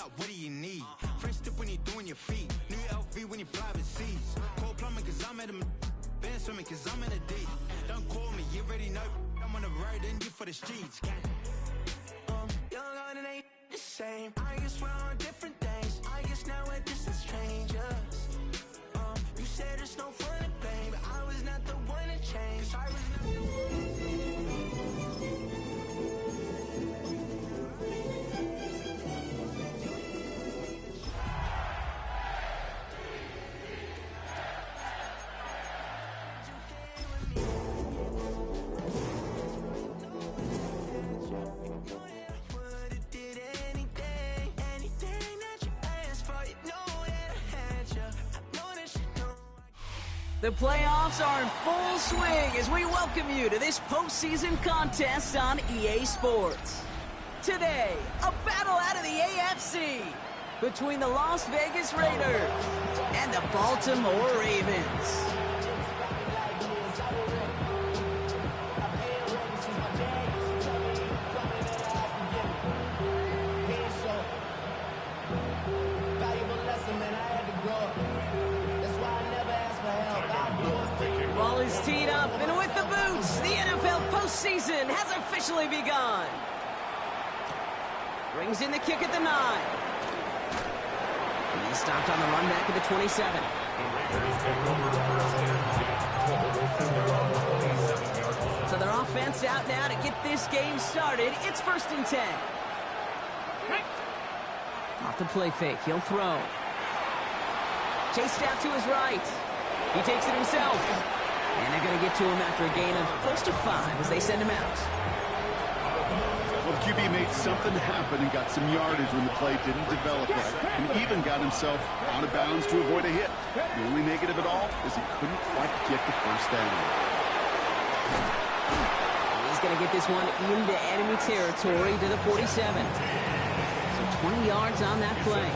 like, what do you need? Fresh tip when you're doing your feet. New LV when you fly overseas. Cold plumbing cause I'm at a band swimming cause I'm in a D. Don't call me, you already know. I'm on the road and you for the streets. Young on and ain't the same. I guess we're on different things. I guess now we're distant strangers. You said it's no fun to blame, but I was not the one to change. I was not the The playoffs are in full swing as we welcome you to this postseason contest on EA Sports. Today, a battle out of the AFC between the Las Vegas Raiders and the Baltimore Ravens. Ball is teed up, and with the boots, the NFL postseason has officially begun. Brings in the kick at the 9. And he's stopped on the run back at the 27. So their offense out now to get this game started. It's 1st and 10. Off the play fake, he'll throw. Chased out to his right. He takes it himself. And they're going to get to him after a gain of close to 5 as they send him out. Well, the QB made something happen and got some yardage when the play didn't develop right. And even got himself out of bounds to avoid a hit. The only negative at all is he couldn't quite get the first down. He's going to get this one into enemy territory to the 47. So 20 yards on that play.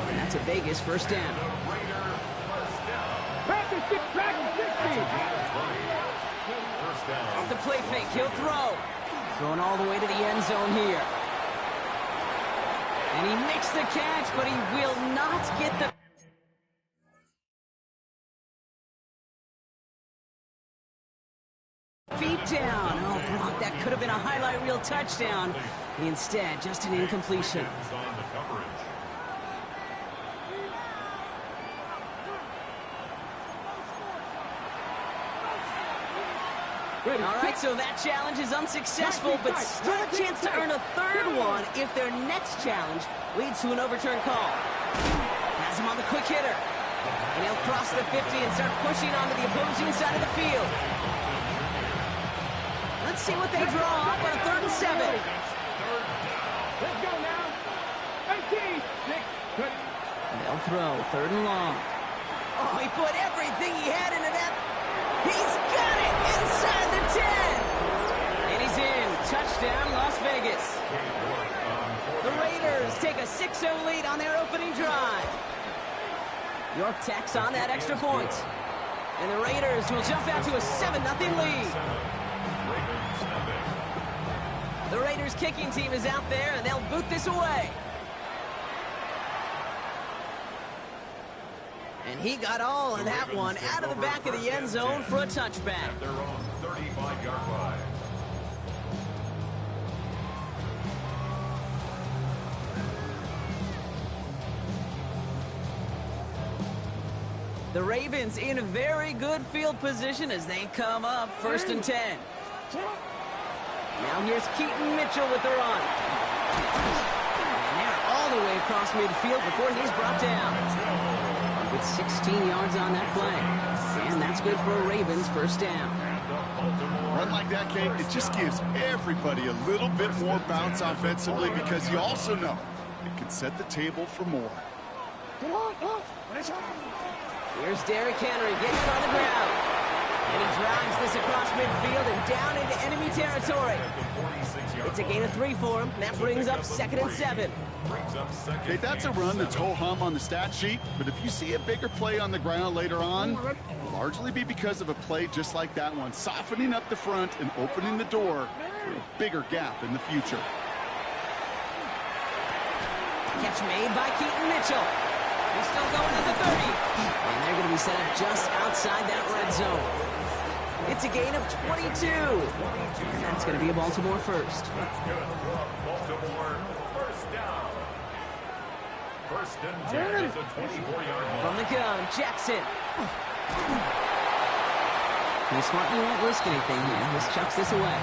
And that's a Vegas first down. Off the play fake, he'll throw. Going all the way to the end zone here. And he makes the catch, but he will not get the... feet down. Oh, Brock, that could have been a highlight reel touchdown. Instead, just an incompletion. All right, so that challenge is unsuccessful, but still a chance to earn a third one if their next challenge leads to an overturned call. Has him on the quick hitter. And he'll cross the 50 and start pushing onto the opposing side of the field. Let's see what they draw up on a 3rd and 7. Let's go now. 18. They'll throw 3rd and long. Oh, he put everything he had into that. He's got it inside the 10. And he's in. Touchdown, Las Vegas. The Raiders take a 6-0 lead on their opening drive. York tacks on that extra point. And the Raiders will jump out to a 7-0 lead. The Raiders kicking team is out there, and they'll boot this away. And he got all of that one out of the back of the end zone for a touchback. At their own 35-yard line. The Ravens in a very good field position as they come up 1st and 10. Now here's Keaton Mitchell with the run. And they're all the way across midfield before he's brought down. With 16 yards on that play. And that's good for a Ravens first down. Run like that, Kate, it just gives everybody a little bit more bounce offensively because you also know it can set the table for more. Here's Derrick Henry getting it on the ground. And he drives this across midfield and down into enemy territory. It's a gain of 3 for him. That brings up 2nd and 7. Okay, that's a run that's ho-hum on the stat sheet, but if you see a bigger play on the ground later on, it'll largely be because of a play just like that one, softening up the front and opening the door for a bigger gap in the future. Catch made by Keaton Mitchell. He's still going to the 30. And they're going to be set up just outside that red zone. It's a gain of 22. And that's going to be a Baltimore first. That's good. Baltimore first down. First and 10 at the 24-yard line. From the gun, Jackson. He's smart, he won't risk anything here. Just chucks this away.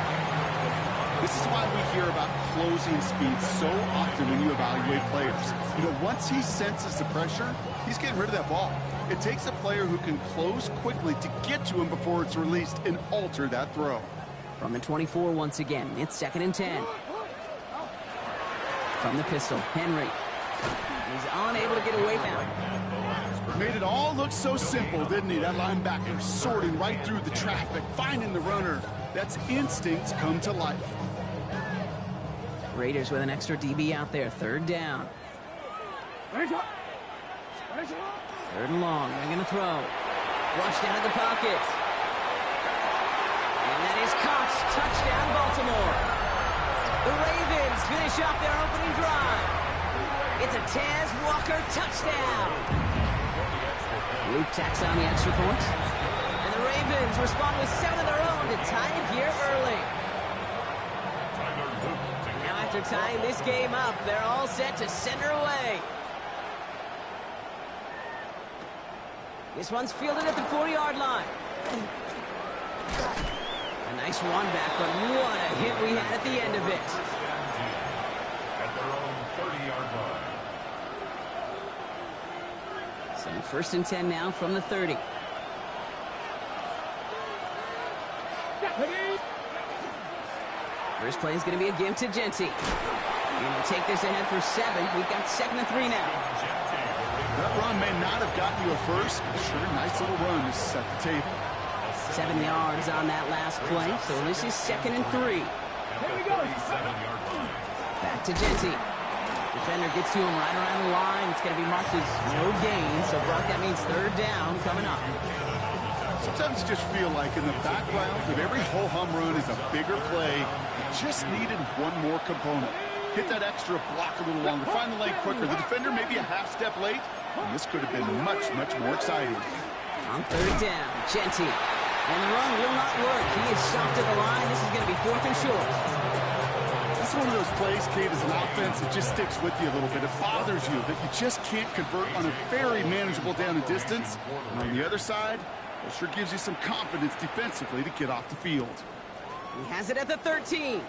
This is why we hear about closing speed so often when you evaluate players. You know, once he senses the pressure, he's getting rid of that ball. It takes a player who can close quickly to get to him before it's released and alter that throw. From the 24 once again, it's 2nd and 10. From the pistol, Henry. He's unable to get away now. Made it all look so simple, didn't he? That linebacker sorting right through the traffic, finding the runner. That's instincts come to life. Raiders with an extra DB out there, 3rd down. 3rd and long, they're going to throw. Flush down in the pocket. And that is caught. Touchdown, Baltimore. The Ravens finish off their opening drive. It's a Taz Walker touchdown. Luke tacks on the extra point. And the Ravens respond with 7 of their own to tie it here early. Now after tying this game up, they're all set to send her away. This one's fielded at the 4-yard line. A nice run back, but what a hit we had at the end of it. At their own 30-yard line. So 1st and 10 now from the 30. First play is going to be a give to Genty. And he'll take this ahead for 7. We've got 2nd and 3 now. That run may not have gotten you a first, but sure, nice little run to set the table. 7 yards on that last play, so this is 2nd and 3. Back to Genty. Defender gets to him right around the line. It's going to be marked as no gain, so Brock, that means 3rd down coming up. Sometimes you just feel like in the background of every ho-hum run is a bigger play. You just needed one more component. Hit that extra block a little longer. Find the lane quicker. The defender may be a half step late, and this could have been much, much more exciting. On 3rd down, Genty. And the run will not work. He is stopped at the line. This is going to be 4th and short. It's one of those plays, Kate, as an offense that just sticks with you a little bit. It bothers you that you just can't convert on a very manageable down and distance. And on the other side, it sure gives you some confidence defensively to get off the field. He has it at the 13.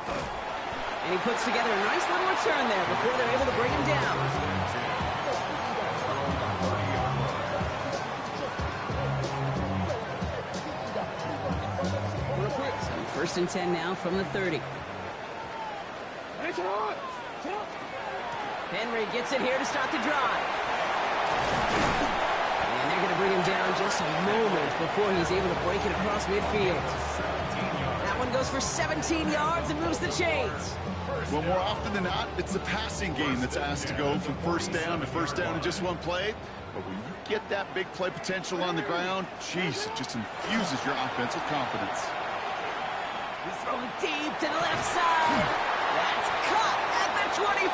And he puts together a nice little return there before they're able to bring him down. So 1st and 10 now from the 30. Henry gets it here to start the drive. And they're going to bring him down just a moment before he's able to break it across midfield. That one goes for 17 yards and moves the chains. Well, more often than not, it's the passing game that's asked to go from 1st down to 1st down in just one play. But when you get that big play potential on the ground, geez, it just infuses your offense with confidence. He's throwing deep to the left side. That's caught at the 25.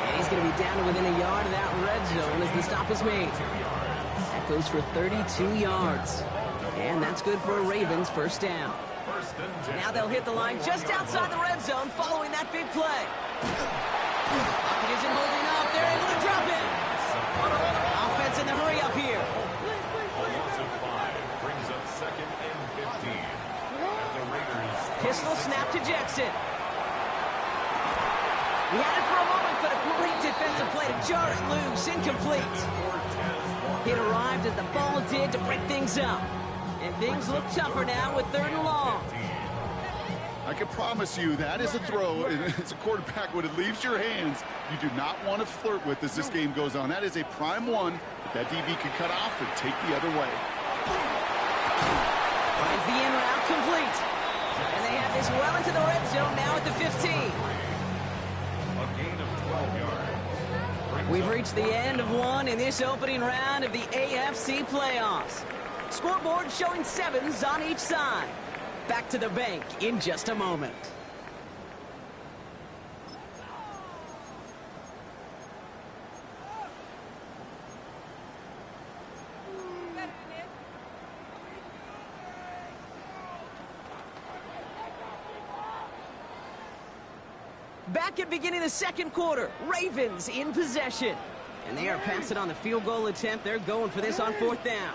And he's going to be down to within a yard of that red zone as the stop is made. That goes for 32 yards. And that's good for a Ravens 1st down. Now they'll hit the line just outside the red zone following that big play. Pocket isn't holding up. They're able to drop it. Offense in the hurry up here. Brings up 2nd and 15. At the Raiders. Pistol snap to Jackson. He had it for a moment, but a great defensive play to jar it loose. Incomplete. It arrived as the ball did to break things up. And things look tougher now with 3rd and long. I can promise you that is a throw, and as a quarterback, when it leaves your hands, you do not want to flirt with as this game goes on. That is a prime one that DB can cut off and take the other way. Finds the in route complete. And they have this well into the red zone now at the 15. A gain of 12 yards. We've reached the end of one in this opening round of the AFC playoffs. Scoreboard showing 7s on each side. Back to the bank in just a moment. Back at beginning of the second quarter, Ravens in possession. And they are passing on the field goal attempt. They're going for this on fourth down.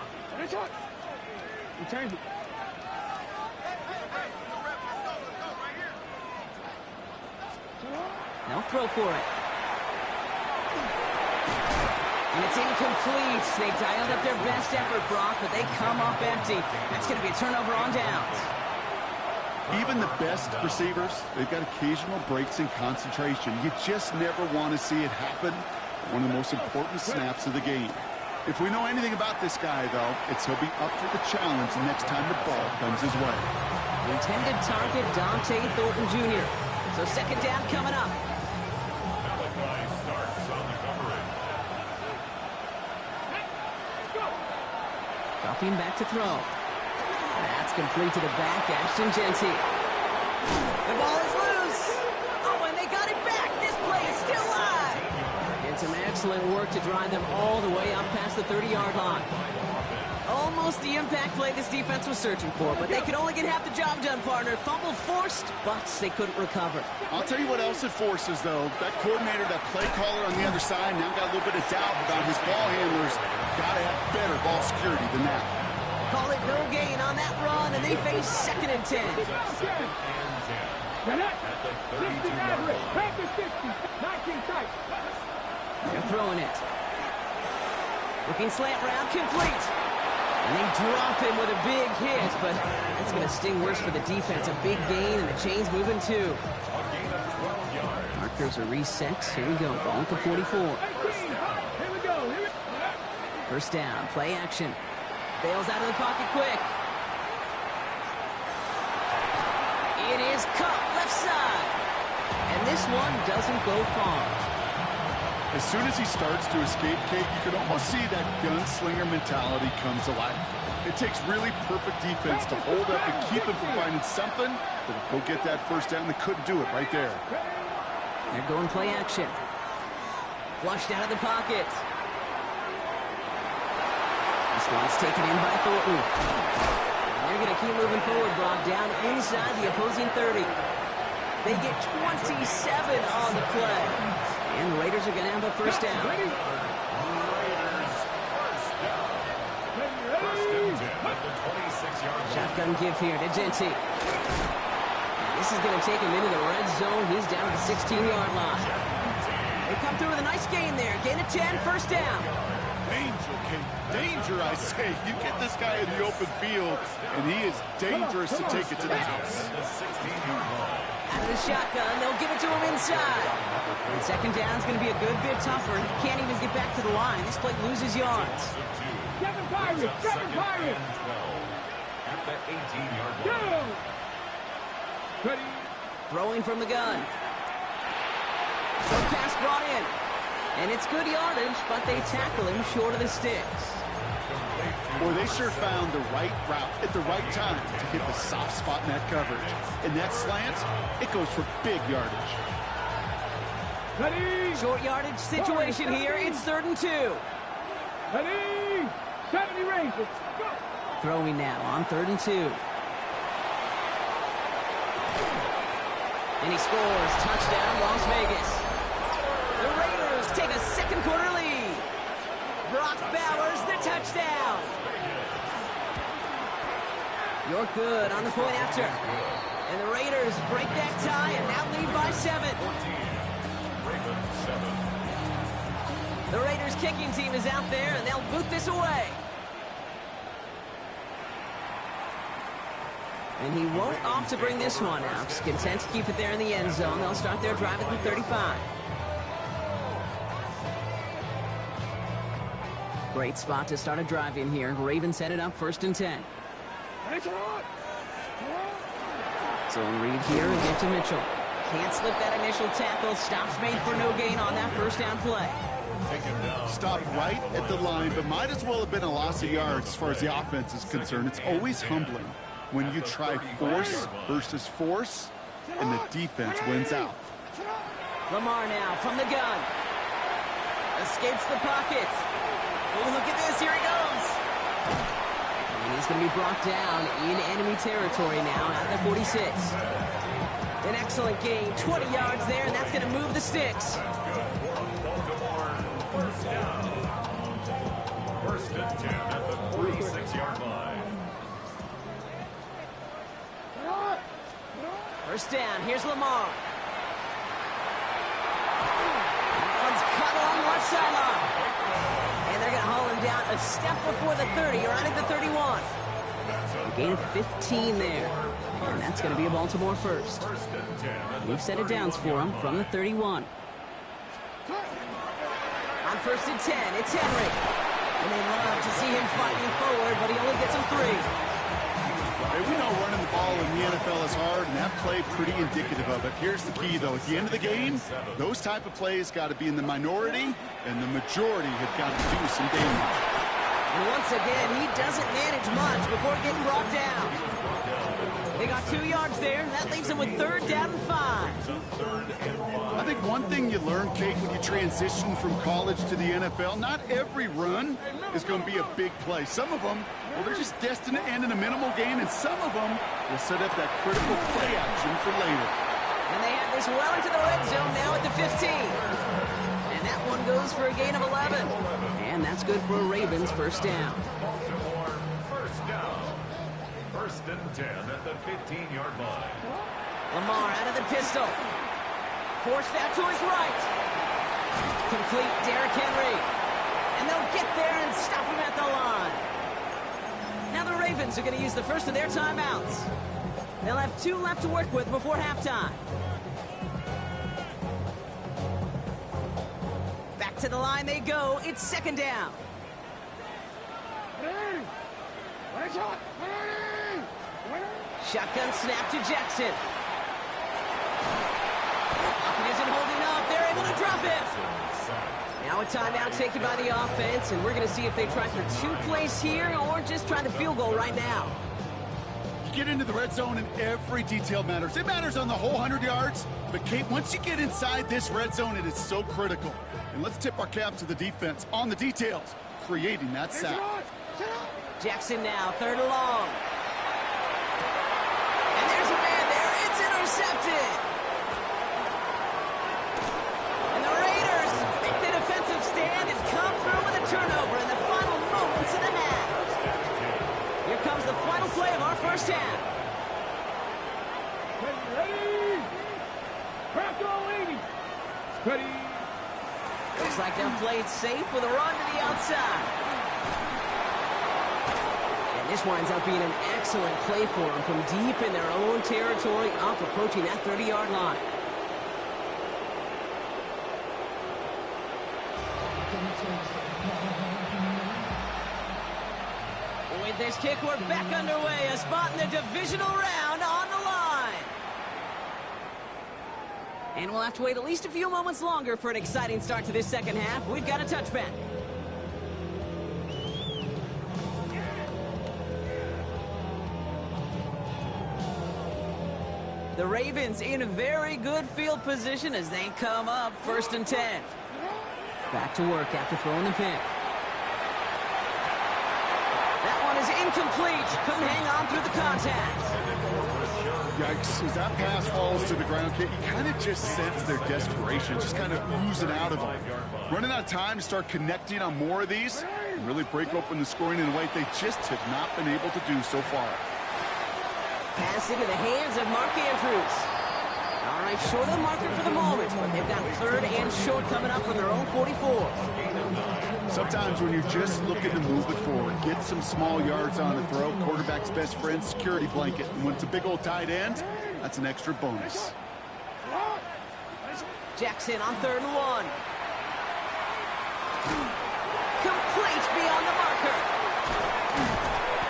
They'll throw for it. And it's incomplete. They dialed up their best effort, Brock, but they come up empty. That's going to be a turnover on downs. Even the best receivers, they've got occasional breaks in concentration. You just never want to see it happen. One of the most important snaps of the game. If we know anything about this guy, though, it's he'll be up for the challenge the next time the ball comes his way. Intended target, Dante Thornton Jr. So second down coming up. Malachi starts on the coverage. Dropping back to throw. That's complete to the back, Ashton Jeanty. The ball is loose. Oh, and they got it back. This play is still live. And some excellent work to drive them all the way up past the 30-yard line. Almost the impact play this defense was searching for, but they could only get half the job done, partner. Fumble forced, but they couldn't recover. I'll tell you what else it forces, though. That coordinator, that play caller on the other side, now got a little bit of doubt about his ball handlers. Got to have better ball security than that. Call it no gain on that run, and they face 2nd and 10. They're throwing it. Looking slant route, complete. And they drop him with a big hit, but that's going to sting worse for the defense. A big gain, and the chain's moving too. Markers are reset. Here we go. Ball at the 44. First down, play action. Bails out of the pocket quick. It is Kupp, left side. And this one doesn't go far. As soon as he starts to escape, Kate, you can almost see that gunslinger mentality come to life. It takes really perfect defense to hold up and keep him from finding something that'll go get that first down. They couldn't do it right there. They're going play action. Flushed out of the pocket. This one's taken in by Thornton. And they're going to keep moving forward, Brock, down inside the opposing 30. They get 27 on the play. And the Raiders are going to have a first down. Raiders first down. First and 10 at the 26-yard line. Shotgun give here to Jeanty. And this is going to take him into the red zone. He's down at the 16-yard line. They come through with a nice gain there. Gain of 10, first down. Danger, Kate. Danger, I say. You get this guy in the open field, and he is dangerous to take it to the house. The 16-yard line. Out of the shotgun, they'll give it to him inside. And second down's going to be a good bit tougher. He can't even get back to the line. This play loses yards. Seven Pirates! Seven Pirates! At the 18-yard line. Go! Ready? Throwing from the gun. Short pass brought in. And it's good yardage, but they tackle him short of the sticks. Boy, they sure found the right route at the right time to hit the soft spot in that coverage. And that slant, it goes for big yardage. Ready? Short yardage situation here. It's 3rd and 2. Ready? 70 Rangers. Go! Throwing now on 3rd and 2. And he scores. Touchdown, Las Vegas. The Raiders take a second quarter lead. Brock Bowers, the touchdown. You're good on the point after. And the Raiders break that tie and now lead by 7. Ravens 7. The Raiders kicking team is out there and they'll boot this away. And he won't opt to bring this one out. He's content to keep it there in the end zone. They'll start their drive at the 35. Great spot to start a drive in here. Ravens headed up 1st and 10. Zone read here again to Mitchell. Can't slip that initial tackle. Stops made for no gain on that first down play. Stopped right at the line, but might as well have been a loss of yards as far as the offense is concerned. It's always humbling when you try force versus force, and the defense wins out. Lamar now from the gun. Escapes the pocket. Oh, look at this. Here he goes. And he's going to be brought down in enemy territory now at the 46. An excellent gain, 20 yards there, and that's going to move the sticks. Baltimore, first down. First and 10 at the 46-yard line. First down, here's Lamar. That one's cut along the left sideline. And they're going to haul him down a step before the 30, right at the 31. A gain of 15 there. And that's going to be a Baltimore first. We've set it downs for him from the 31. On first and 10, it's Henry. And they love to see him fighting forward, but he only gets him 3. Hey, we know running the ball in the NFL is hard, and that play pretty indicative of it. Here's the key, though. At the end of the game, those type of plays got to be in the minority, and the majority have got to do some damage. And once again, he doesn't manage much before getting brought down. They got 2 yards there. That leaves them with 3rd down and 5. I think one thing you learn, Kate, when you transition from college to the NFL, not every run is going to be a big play. Some of them, well, they're just destined to end in a minimal gain, and some of them will set up that critical play action for later. And they have this well into the red zone now at the 15. And that one goes for a gain of 11. And that's good for a Ravens first down. Baltimore, first down. First and 10 at the 15-yard line. Lamar out of the pistol. Forced out to his right. Complete Derrick Henry. And they'll get there and stop him at the line. Now the Ravens are going to use the first of their timeouts. They'll have 2 left to work with before halftime. Back to the line they go. It's 2nd down. Shotgun snap to Jackson. It isn't holding up. They're able to drop it. Now a timeout taken by the offense, and we're going to see if they try for 2 plays here or just try the field goal right now. You get into the red zone, and every detail matters. It matters on the whole 100 yards, but, Kate, once you get inside this red zone, it is so critical. And let's tip our cap to the defense on the details, creating that sack. Jackson now, 3rd and long. And there's a man there. It's intercepted. And the Raiders make the defensive stand and come through with a turnover in the final moments of the half. Here comes the final play of our first half. Ready? Crack on, lady. Ready? Looks like they'll play it safe with a run to the outside. And this winds up being an excellent play for them from deep in their own territory, up approaching that 30-yard line. With this kick, we're back underway. A spot in the divisional round on the line. And we'll have to wait at least a few moments longer for an exciting start to this second half. We've got a touchback. The Ravens in a very good field position as they come up 1st and 10. Back to work after throwing the pick. That one is incomplete. Couldn't hang on through the contact. Yikes, as that pass falls to the ground, Kate, you kind of just sense their desperation, just kind of oozing out of them. Running out of time to start connecting on more of these and really break open the scoring in a way they just have not been able to do so far. Pass into the hands of Mark Andrews. All right, short of the marker for the moment, but they've got 3rd and short coming up from their own 44. Sometimes when you're just looking to move it forward, get some small yards on the throw, quarterback's best friend, security blanket. And when it's a big old tight end, that's an extra bonus. Jackson on 3rd and 1. Complete beyond the marker.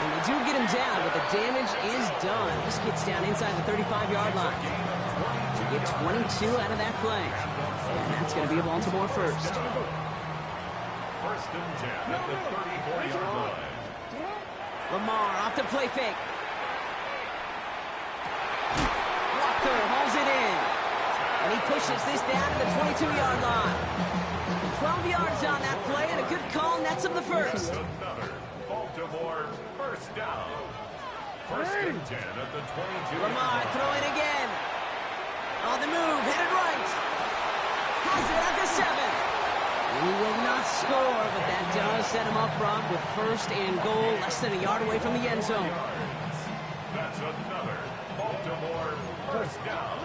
And they do get him down, but the damage is done. This gets down inside the 35-yard line. To get 22 out of that play. And that's going to be a Baltimore first. First and 10 at the 34-yard line. Lamar off the play fake. Walker holds it in. And he pushes this down to the 22-yard line. 12 yards on that play, and a good call nets him the first. Another Baltimore first down. First and 10 at the 22. Lamar throwing again. On the move, headed right. Has it at the 7. He will not score, but that does set him up, Brock, with first and goal, less than a yard away from the end zone. That's another Baltimore first down.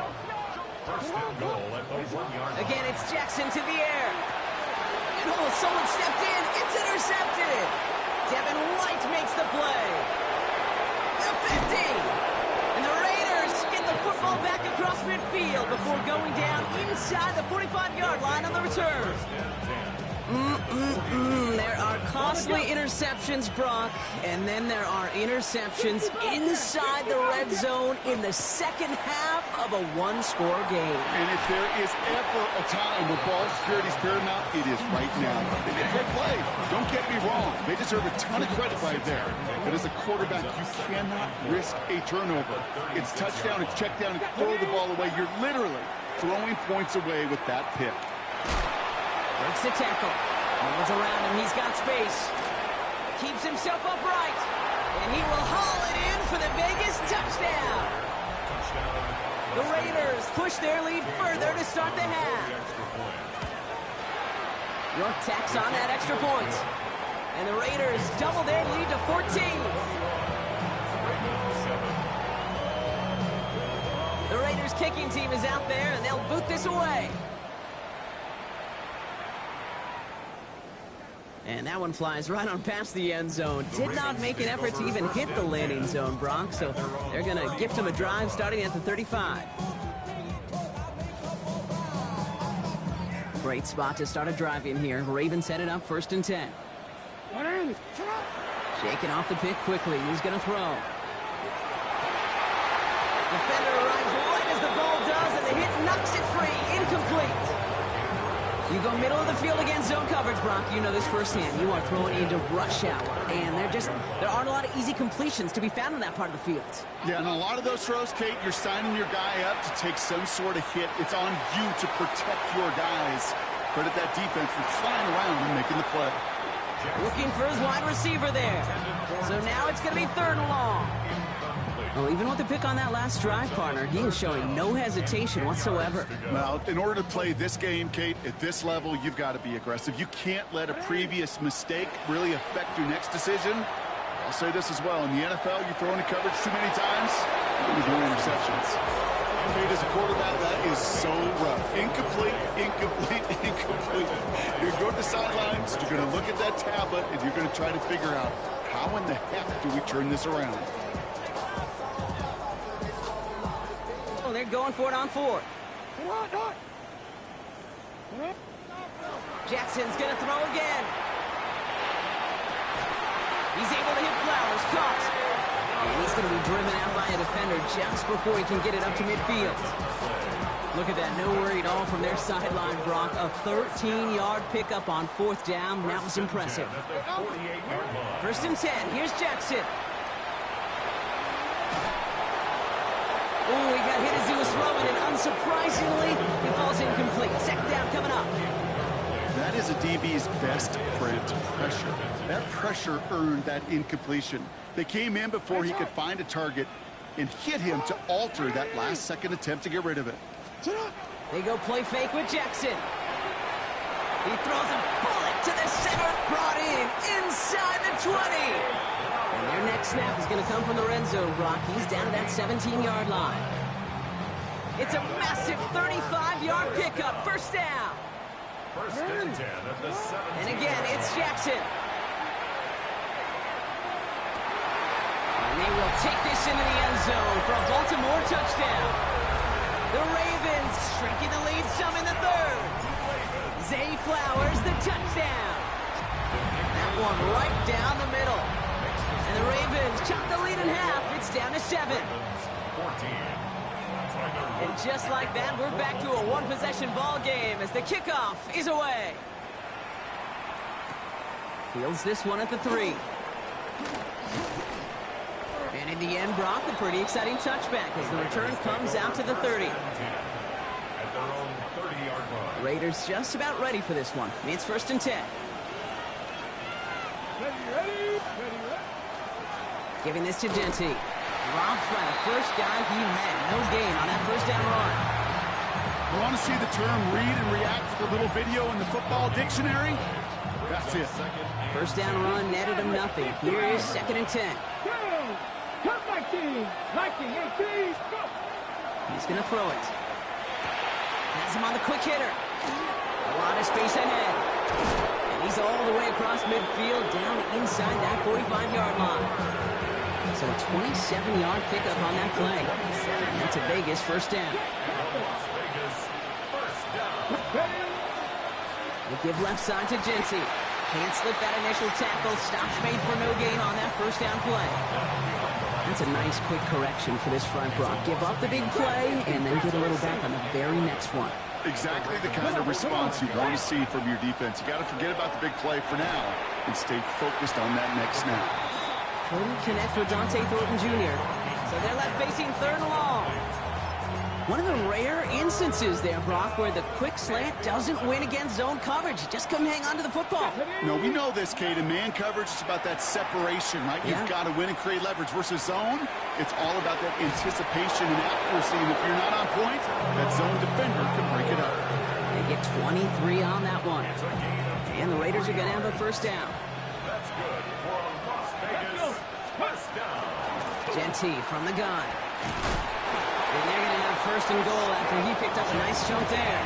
First and goal at the 1-yard line. Again, it's Jackson to the air. And someone stepped in. It's intercepted. Devin White makes the play. The 50. And the Raiders get the football back across midfield before going down inside the 45-yard line on the return. There are costly interceptions, Brock, and then there are interceptions inside the red zone in the second half of a one-score game. And if there is ever a time where ball security is paramount, it is right now. They did a great play. Don't get me wrong. They deserve a ton of credit right there. But as a quarterback, you cannot risk a turnover. It's touchdown, it's check down, and throw the ball away. You're literally throwing points away with that pick. Breaks the tackle. No one's around him. He's got space. Keeps himself upright. And he will haul it in for the Vegas touchdown. The Raiders push their lead further to start the half. York tacks on that extra point. And the Raiders double their lead to 14. The Raiders kicking team is out there, and they'll boot this away. And that one flies right on past the end zone. Did not make an effort to even hit the landing zone, Brock. So they're going to gift him a drive starting at the 35. Great spot to start a drive in here. Ravens headed up 1st and 10. Shaking off the pick quickly. He's going to throw. Defender arrives right as the ball does, and the hit knocks it free. Incomplete. You go middle of the field against zone coverage, Brock. You know this firsthand. You are throwing into rush hour, and there aren't a lot of easy completions to be found in that part of the field. Yeah, and a lot of those throws, Kate, you're signing your guy up to take some sort of hit. It's on you to protect your guys. Credit that defense for flying around and making the play. Looking for his wide receiver there. So now it's going to be 3rd and long. Well, even with the pick on that last drive, partner, he is showing no hesitation whatsoever. Well, in order to play this game, Kate, at this level, you've got to be aggressive. You can't let a previous mistake really affect your next decision. I'll say this as well. In the NFL, you throw into coverage too many times, you're doing interceptions. Kate, as a quarterback, that is so rough. Incomplete, incomplete, incomplete. You're going to the sidelines, you're going to look at that tablet, and you're going to try to figure out, how in the heck do we turn this around? They're going for it on 4th. Jackson's going to throw again. He's able to hit Flowers. Caught. And he's going to be driven out by a defender just before he can get it up to midfield. Look at that. No worry at all from their sideline, Brock. A 13-yard pickup on 4th down. That was impressive. 1st and 10. Here's Jackson. Oh, he got hit as he was throwing, and unsurprisingly, he falls incomplete. 2nd down coming up. That is a DB's best friend, pressure. That pressure earned that incompletion. They came in before he could find a target and hit him to alter that last-second attempt to get rid of it. They go play fake with Jackson. He throws a bullet to the center, brought in inside the 20. And their next snap is going to come from the red zone, Brock. He's down to that 17-yard line. It's a massive 35-yard pickup. 1st down. 1st and 10 at the 17. And again, it's Jackson. And they will take this into the end zone for a Baltimore touchdown. The Ravens shrinking the lead some in the 3rd. Zay Flowers, the touchdown. That one right down the middle. And the Ravens chop the lead in half. It's down to 7. 14. And just like that, we're back to a one-possession ball game as the kickoff is away. Fields this one at the 3. And in the end, Brock, a pretty exciting touchback as the return comes out to the 30. At their own 30-yard line. Raiders just about ready for this one. It's 1st and 10. Ready. Giving this to Dente. Dropped by the first guy he met. No gain on that 1st down run. You want to see the term read and react with a little video in the football dictionary? That's it. First down run netted him nothing. Here is 2nd and 10. Come 19, 18, go. He's going to throw it. Has him on the quick hitter. A lot of space ahead. And he's all the way across midfield down inside that 45-yard line. So a 27-yard pickup on that play. And that's a Vegas first down. They give left side to Jency. Can't slip that initial tackle. Stops made for no gain on that first down play. That's a nice quick correction for this front, Brock. Give up the big play and then get a little back on the very next one. Exactly the kind of response you want to see from your defense. You got to forget about the big play for now and stay focused on that next snap. Couldn't connect with Dante Thornton Jr. So they're left facing 3rd and long. One of the rare instances there, Brock, where the quick slant doesn't win against zone coverage. Just come hang on to the football. No, we know this, Kate. In man coverage, it's about that separation, right? Yeah. You've got to win and create leverage versus zone. It's all about that anticipation and accuracy. And if you're not on point, that zone defender can break it up. They get 23 on that one. And the Raiders are going to have a first down. That's good for a Las Vegas first down. Jency from the gun. And they're going to have 1st and goal after he picked up a nice chunk there.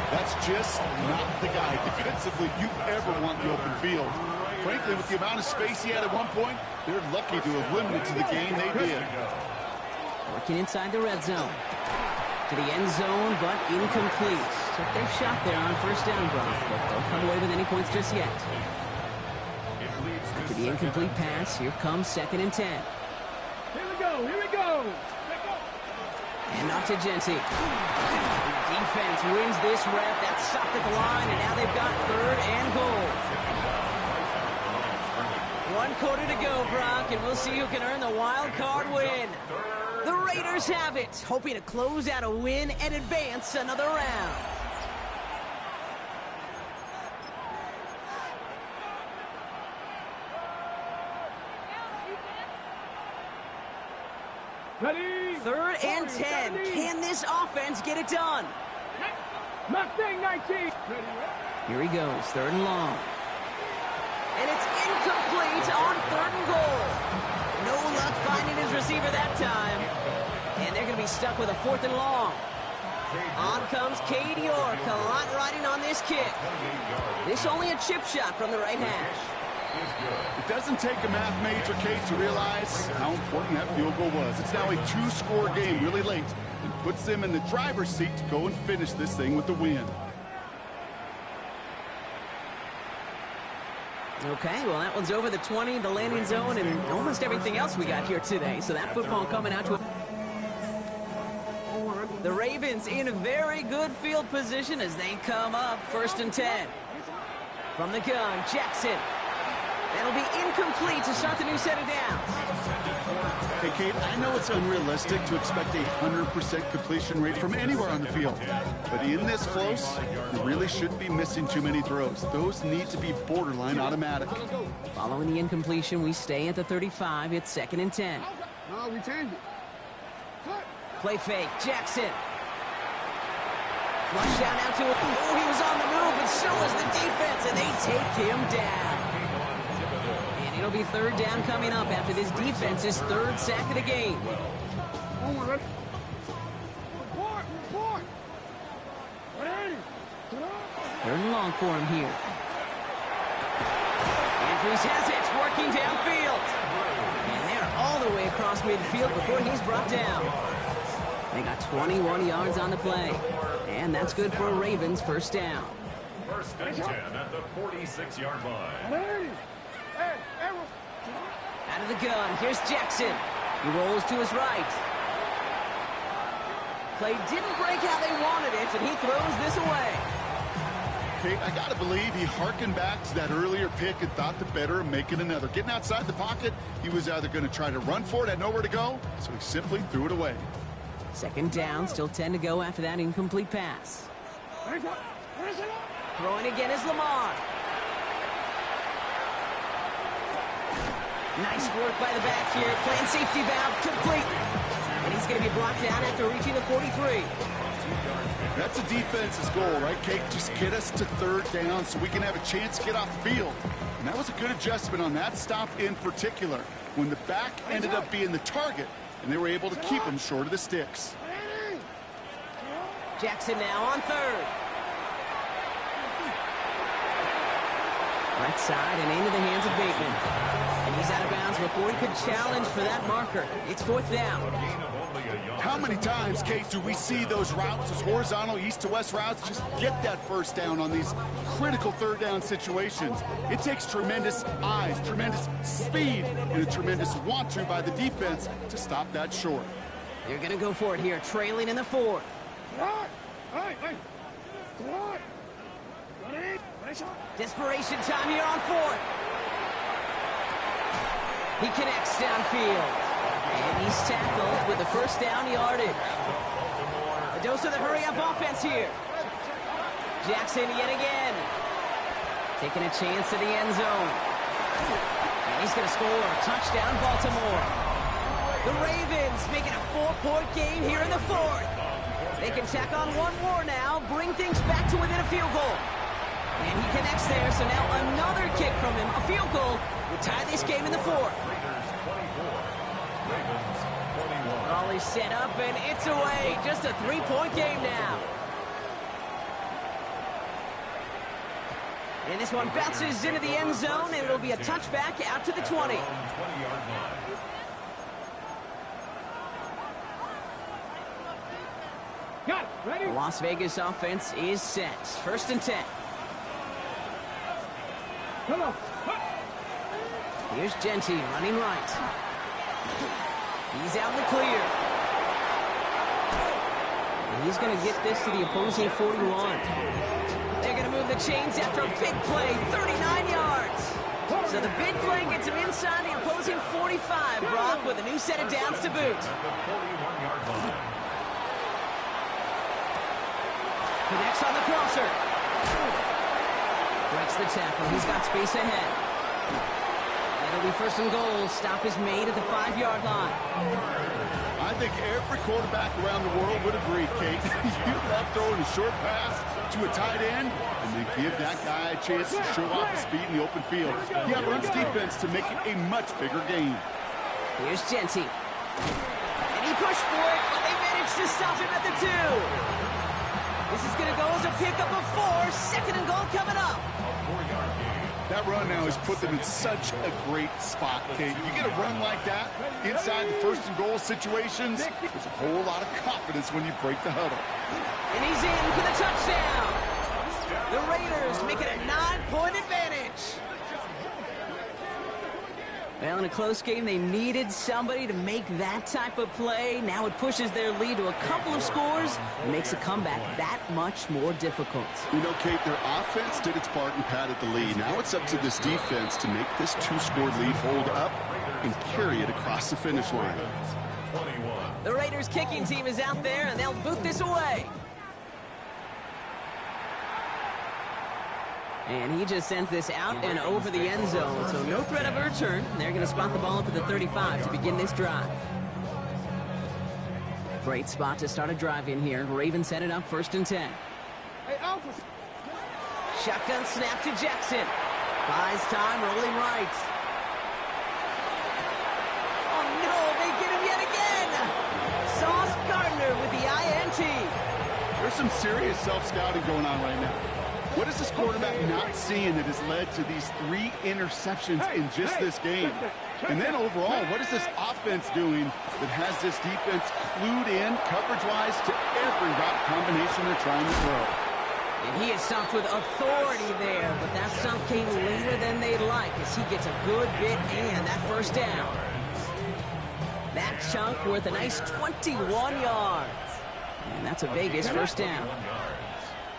That's just not the guy defensively you ever want in the open field. Frankly, with the amount of space he had at one point, they're lucky to have limited to the game they did. Working inside the red zone. To the end zone, but incomplete. So they've shot there on 1st down, Brock, but don't come away with any points just yet. After the incomplete pass, here comes 2nd and 10. Here we go, here we go. And off to Jency. Defense wins this rep. That's stopped at the line, and now they've got 3rd and goal. 1 quarter to go, Brock, and we'll see who can earn the wild card win. The Raiders have it, hoping to close out a win and advance another round. Ready? 3rd and 10. Can this offense get it done? Mustang 19. Here he goes, 3rd and long. And it's incomplete on 3rd and goal. No luck finding his receiver that time. And they're going to be stuck with a 4th and long. On comes Cade York, a lot riding on this kick. This only a chip shot from the right hash. It doesn't take a math major, Kate, to realize how important that field goal was. It's now a 2-score game really late and puts them in the driver's seat to go and finish this thing with the win. Okay, well, that one's over the 20, the landing zone, and almost everything else we got here today. So that football coming out to the Ravens in a very good field position as they come up 1st and 10. From the gun, Jackson. That'll be incomplete to start the new set of downs. Hey, Kate, I know it's unrealistic to expect a 100% completion rate from anywhere on the field. But in this close, you really shouldn't be missing too many throws. Those need to be borderline automatic. Following the incompletion, we stay at the 35. It's 2nd and 10. No, we changed it. Play fake, Jackson. Flush down out to him. Oh, he was on the move, but so was the defense, and they take him down. And it'll be 3rd down coming up after this defense's 3rd sack of the game. Report. Ready. 3rd and long for him here. Andrews has it, working downfield. And they're all the way across midfield before he's brought down. They got 21 yards on the play. And that's good for a Ravens first down. 1st and 10 at the 46-yard line. Ready. Hey, arrow. Out of the gun, here's Jackson. He rolls to his right. Play didn't break how they wanted it, and he throws this away. Kate, I got to believe he hearkened back to that earlier pick and thought the better of making another. Getting outside the pocket, he was either going to try to run for it, had nowhere to go, so he simply threw it away. 2nd down, still 10 to go after that incomplete pass. Throwing again is Lamar. Nice work by the back here, playing safety valve complete. And he's going to be blocked down after reaching the 43. That's a defense's goal, right, Kate? Just get us to third down so we can have a chance to get off the field. And that was a good adjustment on that stop in particular, when the back ended up being the target, and they were able to keep him short of the sticks. Jackson now on third. Right side and into the hands of Bateman. And he's out of bounds before he could challenge for that marker. It's fourth down. How many times, Kate, do we see those routes, those horizontal east-to-west routes, just get that first down on these critical third down situations? It takes tremendous eyes, tremendous speed, and a tremendous want-to by the defense to stop that short. They're going to go for it here, trailing in the fourth. Desperation time here on fourth. He connects downfield. And he's tackled with the first down yardage. A dose of the hurry-up offense here. Jackson yet again. Taking a chance to the end zone. And he's going to score. Touchdown, Baltimore. The Ravens making a 4-point game here in the fourth. They can tack on one more now, bring things back to within a field goal. And he connects there, so now another kick from him. A field goal would tie this game in the fourth. Raleigh set up, and it's away. Just a 3-point game now. And this one bounces into the end zone, and it'll be a touchback out to the 20. Got it. Ready? The Las Vegas offense is set. First and 10. Come on. Here's Genty running right. He's out in the clear. And he's going to get this to the opposing 41. They're going to move the chains after a big play, 39 yards. So the big play gets him inside the opposing 45. Brock with a new set of downs to boot. Connects on the crosser. Breaks the tackle. He's got space ahead. It'll be first and goal. Stop is made at the 5-yard line. I think every quarterback around the world would agree, Kate. You love throwing a short pass to a tight end and then give that guy a chance to show off his speed in the open field. Yeah, runs defense to make it a much bigger game. Here's Genty. And he pushed for it, but they managed to stop him at the 2. This is going to go as a pickup of 4. Second and goal coming up. That run now has put them in such a great spot, Kate. You get a run like that inside the first and goal situations, there's a whole lot of confidence when you break the huddle. And he's in for the touchdown. The Raiders make it a 9-point advantage. Well, in a close game, they needed somebody to make that type of play. Now it pushes their lead to a couple of scores and makes a comeback that much more difficult. You know, Kate, their offense did its part and padded the lead. Now it's up to this defense to make this 2-score lead hold up and carry it across the finish line. The Raiders kicking team is out there, and they'll boot this away. And he just sends this out and over the end zone, so no threat of a return. They're going to spot the ball up at the 35 to begin this drive. Great spot to start a drive in here. Ravens set it up first and 10. Hey, Alpha. Shotgun snap to Jackson. Buys time, rolling right. Oh no, they get him yet again. Sauce Gardner with the INT. There's some serious self-scouting going on right now. What is this quarterback not seeing that has led to these 3 interceptions in just this game? And then overall, what is this offense doing that has this defense clued in coverage-wise to every route combination they're trying to throw? And he is stumped with authority there, but that stump came later than they'd like as he gets a good bit and that first down. That chunk worth a nice 21 yards. And that's a Vegas first down.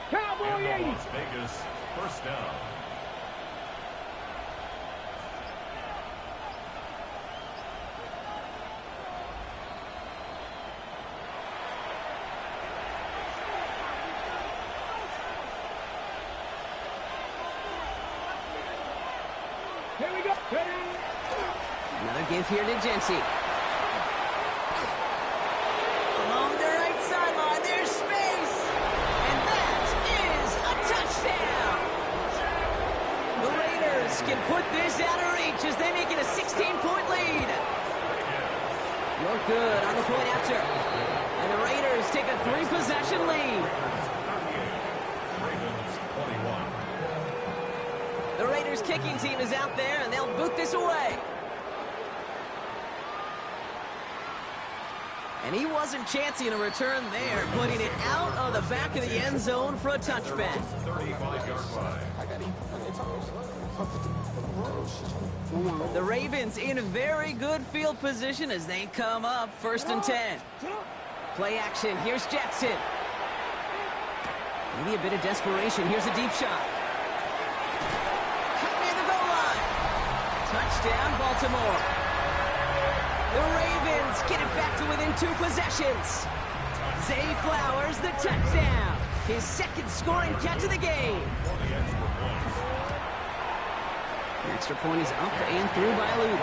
Cowboy 80. Las Vegas first down. Here we go. Ready? Another give here to Genty. Along the right sideline, there's space. good on the point after. And the Raiders take a 3-possession lead. Ravens 21. The Raiders kicking team is out there, and they'll boot this away. And he wasn't chancing a return there, putting it out of the back of the end zone for a touchback. 35-yard line. The Ravens in very good field position as they come up 1st and 10. Play action. Here's Jackson. Maybe a bit of desperation. Here's a deep shot. Cut near the goal line. Touchdown, Baltimore. The Ravens get it back to within 2 possessions. Zay Flowers, the touchdown. His 2nd scoring catch of the game. The extra point is up and through by Luke.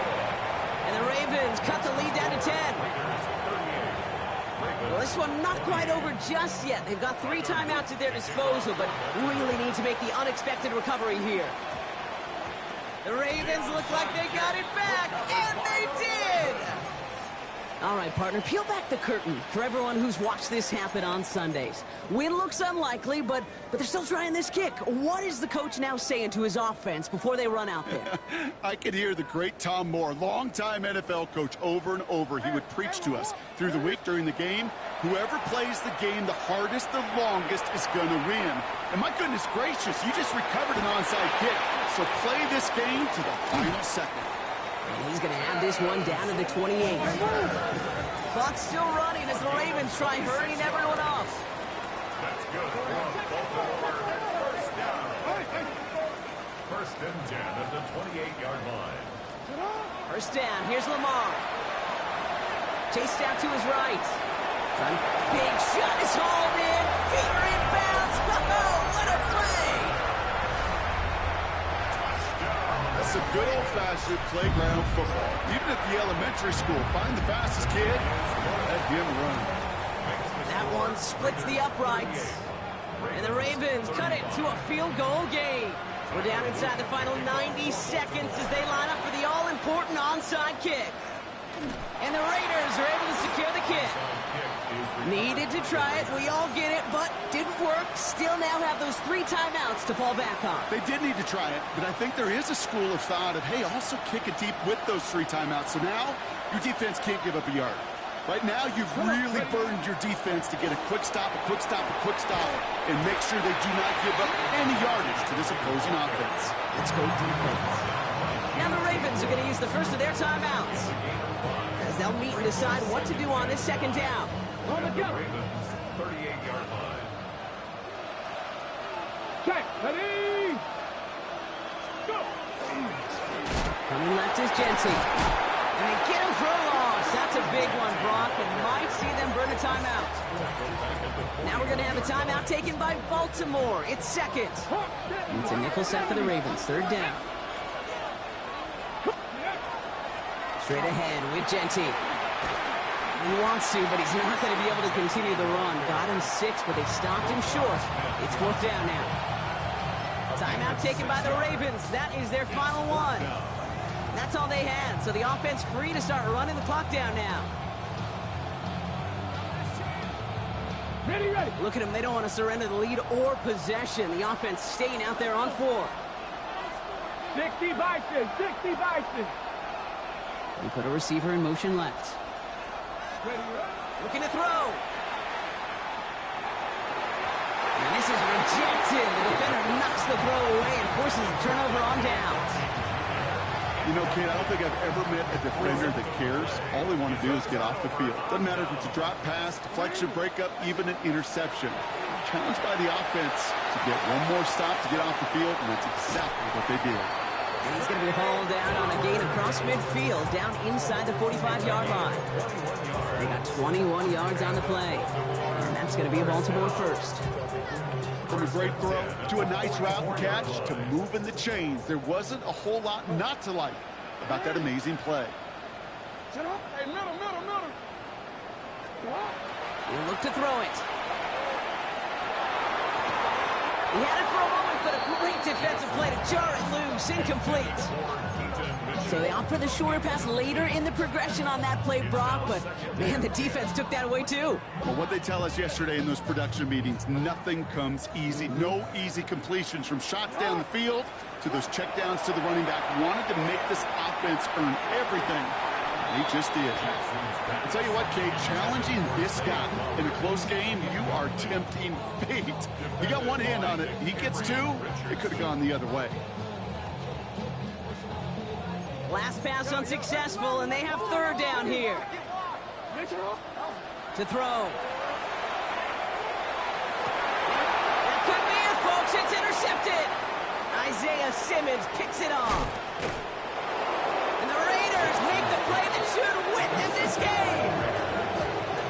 And the Ravens cut the lead down to 10. Well, this one not quite over just yet. They've got 3 timeouts at their disposal, but really need to make the unexpected recovery here. The Ravens look like they got it back, and they did! All right, partner, peel back the curtain for everyone who's watched this happen on Sundays. Win looks unlikely, but they're still trying this kick. What is the coach now saying to his offense before they run out there? I could hear the great Tom Moore, longtime NFL coach, over and over. He would preach to us through the week during the game. Whoever plays the game the hardest, the longest, is going to win. And my goodness gracious, you just recovered an onside kick. So play this game to the final second. And he's going to have this one down to the 28. Clock's still running as the Ravens try hurrying everyone up. That's good from Baltimore. First down. 1st and 10 at the 28-yard line. First down. Here's Lamar. Chased out to his right. Big shot is hauled in. Feet are in bounds. Oh, what a play! That's a good old-fashioned playground football. Even at the elementary school, find the fastest kid, let him run. That one splits the uprights. And the Ravens cut it to a field goal game. We're down inside the final 90 seconds as they line up for the all-important onside kick. And the Raiders are able to secure the kick. Needed to try it, we all get it, but didn't work. Still now have those 3 timeouts to fall back on. They did need to try it, but I think there is a school of thought of, hey, also kick it deep with those 3 timeouts. So now your defense can't give up a yard. Right now, you've really burdened your defense to get a quick stop, a quick stop, a quick stop, and make sure they do not give up any yardage to this opposing offense. Let's go defense. Now the Ravens are going to use the first of their timeouts, as they'll meet and decide what to do on this 2nd down. Ravens 38-yard line. Check, ready, go! Coming left is Jency. And they get him for a loss. That's a big one, Brock, and might see them burn a timeout. Now we're going to have a timeout taken by Baltimore. It's 2nd. And it's a nickel set for the Ravens. 3rd down. Straight ahead with Jenty. He wants to, but he's not going to be able to continue the run. Got him 6, but they stopped him short. It's 4th down now. Timeout taken by the Ravens. That is their final one. That's all they had, so the offense free to start running the clock down now. Ready, ready. Look at them. They don't want to surrender the lead or possession. The offense staying out there on 4. 60 Bison, 60 Bison. They put a receiver in motion left. Ready, ready. Looking to throw. And this is rejected. The defender knocks the throw away and forces a turnover on downs. You know, Kate, I don't think I've ever met a defender that cares. All they want to do is get off the field. Doesn't matter if it's a drop pass, deflection, breakup, even an interception. Challenged by the offense to get one more stop to get off the field, and that's exactly what they did. And he's going to be hauled down on a gain across midfield, down inside the 45-yard line. They got 21 yards on the play. And that's going to be a Baltimore first. From a great throw to a nice route and catch to moving the chains, there wasn't a whole lot not to like about that amazing play. Hey, middle. He'll look to throw it. He had it for a moment, but a great defensive play to jar it loose. Incomplete. So they opt for the shorter pass later in the progression on that play, Brock, but, man, the defense took that away, too. Well, what they tell us yesterday in those production meetings, nothing comes easy. No easy completions from shots down the field to those checkdowns to the running back. Wanted to make this offense earn everything. They just did. I'll tell you what, Kate, challenging this guy in a close game, you are tempting fate. You got one hand on it. He gets two, it could have gone the other way. Last pass unsuccessful, and they have third down here. To throw. That could be it, folks. It's intercepted. Isaiah Simmons picks it off. And the Raiders make the play that should witness this game.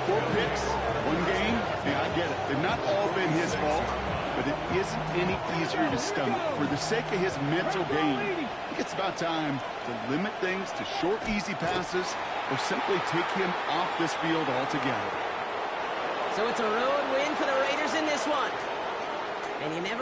4 picks, 1 game. Yeah, I get it. They've not all been his fault, but it isn't any easier to stomach. For the sake of his mental game, I think it's about time to limit things to short, easy passes or simply take him off this field altogether. So it's a road win for the Raiders in this one. And you never